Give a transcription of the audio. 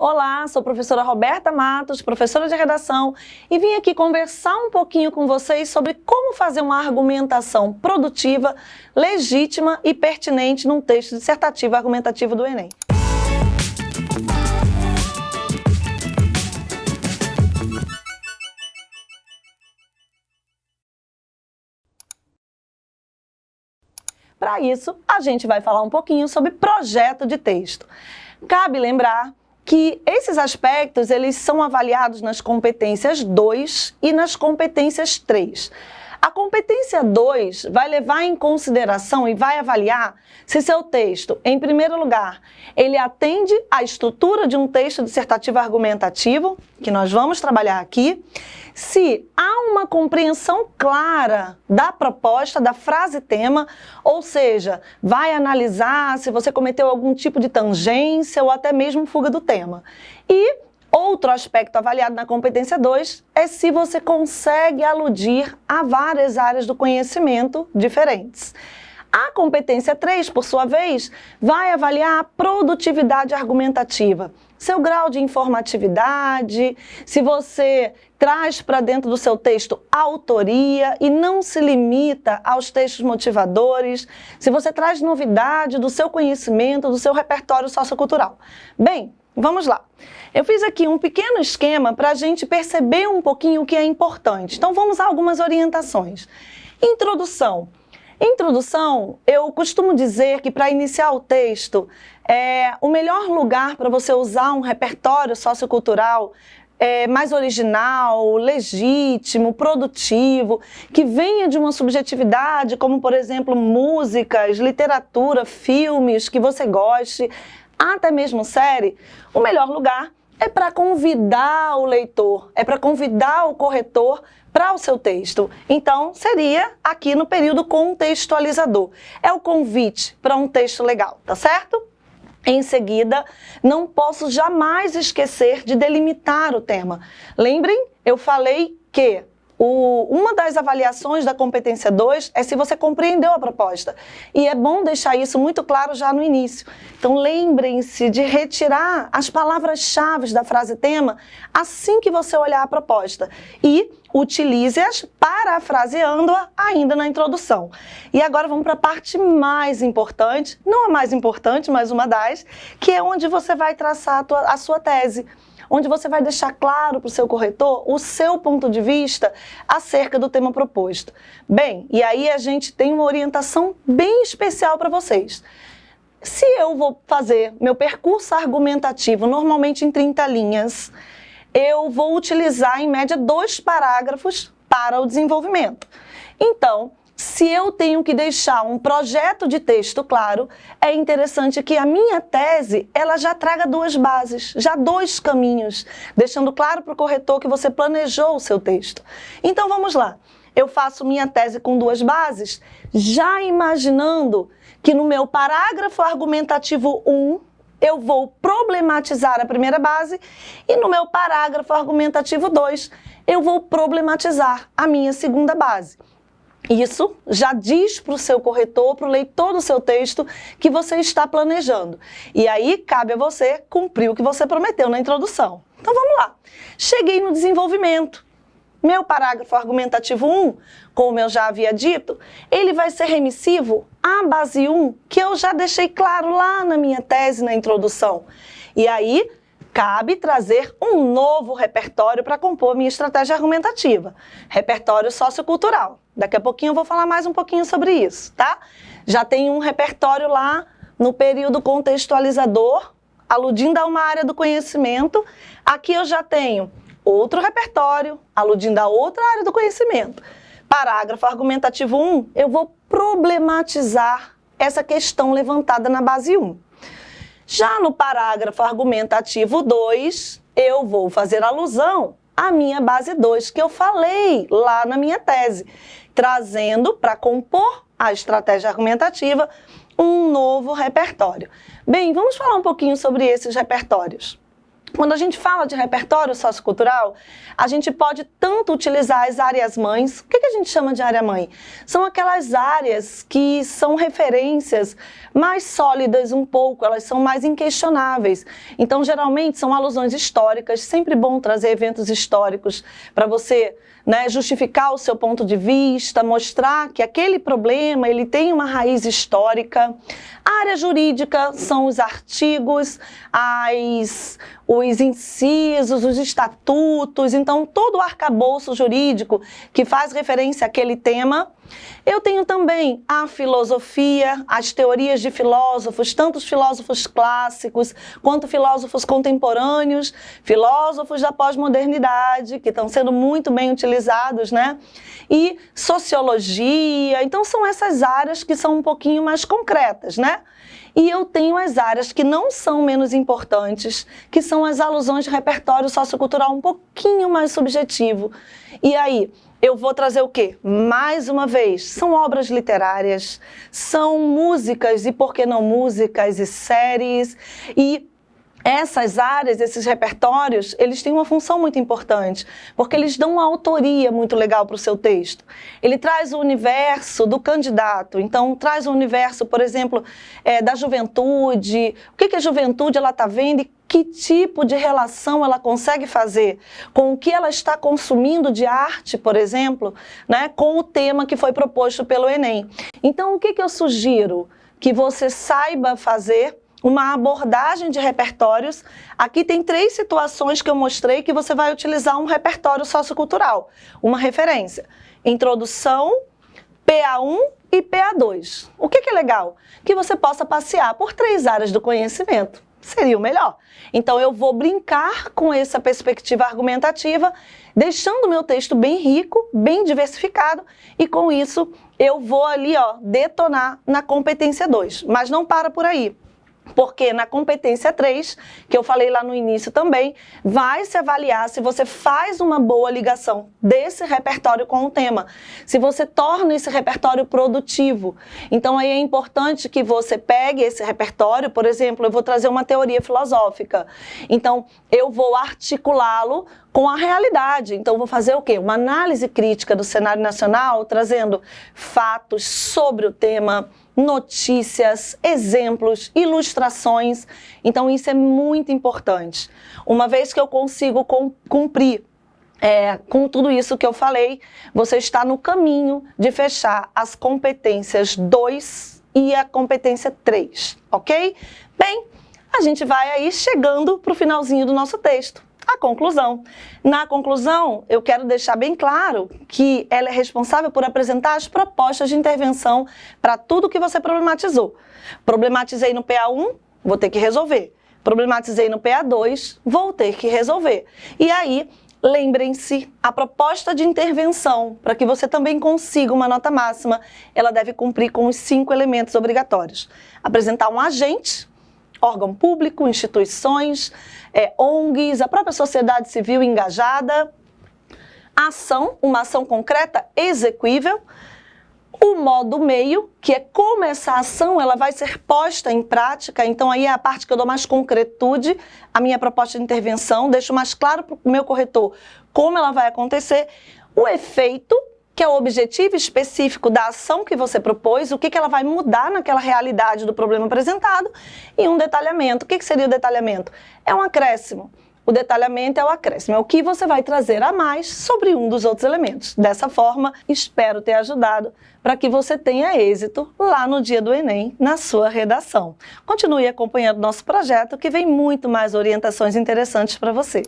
Olá, sou a professora Roberta Matos, professora de redação, e vim aqui conversar um pouquinho com vocês sobre como fazer uma argumentação produtiva, legítima e pertinente num texto dissertativo argumentativo do Enem. Para isso, a gente vai falar um pouquinho sobre projeto de texto. Cabe lembrar que esses aspectos eles são avaliados nas competências 2 e nas competências 3. A competência 2 vai levar em consideração e vai avaliar se seu texto, em primeiro lugar, ele atende à estrutura de um texto dissertativo argumentativo, que nós vamos trabalhar aqui, se há uma compreensão clara da proposta, da frase-tema, ou seja, vai analisar se você cometeu algum tipo de tangência ou até mesmo fuga do tema. E outro aspecto avaliado na competência 2 é se você consegue aludir a várias áreas do conhecimento diferentes. A competência 3, por sua vez, vai avaliar a produtividade argumentativa, seu grau de informatividade, se você traz para dentro do seu texto autoria e não se limita aos textos motivadores, se você traz novidade do seu conhecimento, do seu repertório sociocultural. Bem, vamos lá. Eu fiz aqui um pequeno esquema para a gente perceber um pouquinho o que é importante. Então vamos a algumas orientações. Introdução. Introdução, eu costumo dizer que para iniciar o texto, o melhor lugar para você usar um repertório sociocultural mais original, legítimo, produtivo, que venha de uma subjetividade, como por exemplo músicas, literatura, filmes que você goste, até mesmo série, o melhor lugar é para convidar o leitor, é para convidar o corretor para o seu texto. Então, seria aqui no período contextualizador. É o convite para um texto legal, tá certo? Em seguida, não posso jamais esquecer de delimitar o tema. Lembrem, eu falei que uma das avaliações da competência 2 é se você compreendeu a proposta. E é bom deixar isso muito claro já no início. Então lembrem-se de retirar as palavras-chave da frase tema assim que você olhar a proposta. E utilize-as parafraseando-a ainda na introdução. E agora vamos para a parte mais importante, não a mais importante, mas uma das, que é onde você vai traçar a sua tese, onde você vai deixar claro para o seu corretor o seu ponto de vista acerca do tema proposto. Bem, e aí a gente tem uma orientação bem especial para vocês. Se eu vou fazer meu percurso argumentativo, normalmente em 30 linhas, eu vou utilizar em média 2 parágrafos para o desenvolvimento. Então, se eu tenho que deixar um projeto de texto claro, é interessante que a minha tese ela já traga 2 bases, já 2 caminhos, deixando claro para o corretor que você planejou o seu texto. Então vamos lá, eu faço minha tese com 2 bases, já imaginando que no meu parágrafo argumentativo 1, eu vou problematizar a primeira base e no meu parágrafo argumentativo 2, eu vou problematizar a minha segunda base. Isso já diz para o seu corretor, para o leitor do seu texto, que você está planejando. E aí cabe a você cumprir o que você prometeu na introdução. Então vamos lá. Cheguei no desenvolvimento. Meu parágrafo argumentativo 1, como eu já havia dito, ele vai ser remissivo à base 1, que eu já deixei claro lá na minha tese, na introdução. E aí cabe trazer um novo repertório para compor minha estratégia argumentativa. Repertório sociocultural. Daqui a pouquinho eu vou falar mais um pouquinho sobre isso, tá? Já tem um repertório lá no período contextualizador, aludindo a uma área do conhecimento. Aqui eu já tenho outro repertório, aludindo a outra área do conhecimento. Parágrafo argumentativo 1, eu vou problematizar essa questão levantada na base 1. Já no parágrafo argumentativo 2, eu vou fazer alusão à minha base 2, que eu falei lá na minha tese, trazendo para compor a estratégia argumentativa um novo repertório. Bem, vamos falar um pouquinho sobre esses repertórios. Quando a gente fala de repertório sociocultural, a gente pode tanto utilizar as áreas-mães. O que a gente chama de área-mãe? São aquelas áreas que são referências mais sólidas um pouco, elas são mais inquestionáveis. Então, geralmente, são alusões históricas, sempre bom trazer eventos históricos para você, né, justificar o seu ponto de vista, mostrar que aquele problema ele tem uma raiz histórica. A área jurídica são os artigos, os incisos, os estatutos, então todo o arcabouço jurídico que faz referência àquele tema. Eu tenho também a filosofia, as teorias de filósofos, tanto os filósofos clássicos quanto filósofos contemporâneos, filósofos da pós-modernidade, que estão sendo muito bem utilizados, né? E sociologia, então são essas áreas que são um pouquinho mais concretas, né? E eu tenho as áreas que não são menos importantes, que são as alusões de repertório sociocultural um pouquinho mais subjetivo. E aí, eu vou trazer o quê? Mais uma vez, são obras literárias, são músicas e, por que não, músicas e séries. E essas áreas, esses repertórios, eles têm uma função muito importante, porque eles dão uma autoria muito legal para o seu texto. Ele traz o universo do candidato, então traz o universo, por exemplo, da juventude, o que a juventude está vendo e que tipo de relação ela consegue fazer com o que ela está consumindo de arte, por exemplo, né, com o tema que foi proposto pelo Enem. Então, o que eu sugiro? Que você saiba fazer uma abordagem de repertórios. Aqui tem 3 situações que eu mostrei que você vai utilizar um repertório sociocultural, uma referência. Introdução, PA1 e PA2. O que é legal? Que você possa passear por 3 áreas do conhecimento. Seria o melhor. Então eu vou brincar com essa perspectiva argumentativa, deixando o meu texto bem rico, bem diversificado, e com isso eu vou ali, detonar na competência 2. Mas não para por aí. Porque na competência 3, que eu falei lá no início também, vai se avaliar se você faz uma boa ligação desse repertório com o tema, se você torna esse repertório produtivo. Então aí é importante que você pegue esse repertório, por exemplo, eu vou trazer uma teoria filosófica, então eu vou articulá-lo com a realidade. Então vou fazer o quê? Uma análise crítica do cenário nacional, trazendo fatos sobre o tema, notícias, exemplos, ilustrações. Então isso é muito importante. Uma vez que eu consigo cumprir com tudo isso que eu falei, você está no caminho de fechar as competências 2 e a competência 3, ok? Bem, a gente vai aí chegando para o finalzinho do nosso texto. A conclusão. Na conclusão, eu quero deixar bem claro que ela é responsável por apresentar as propostas de intervenção para tudo que você problematizou. Problematizei no PA1, vou ter que resolver. Problematizei no PA2, vou ter que resolver. E aí, lembrem-se, a proposta de intervenção, para que você também consiga uma nota máxima, ela deve cumprir com os 5 elementos obrigatórios. Apresentar um agente, órgão público, instituições, ONGs, a própria sociedade civil engajada, ação, uma ação concreta execuível, o modo meio, que é como essa ação ela vai ser posta em prática, então aí é a parte que eu dou mais concretude, a minha proposta de intervenção, deixo mais claro para o meu corretor como ela vai acontecer, o efeito, que é o objetivo específico da ação que você propôs, o que ela vai mudar naquela realidade do problema apresentado, e um detalhamento. O que seria o detalhamento? É um acréscimo. O detalhamento é o acréscimo, é o que você vai trazer a mais sobre um dos outros elementos. Dessa forma, espero ter ajudado para que você tenha êxito lá no dia do Enem, na sua redação. Continue acompanhando nosso projeto, que vem muito mais orientações interessantes para você.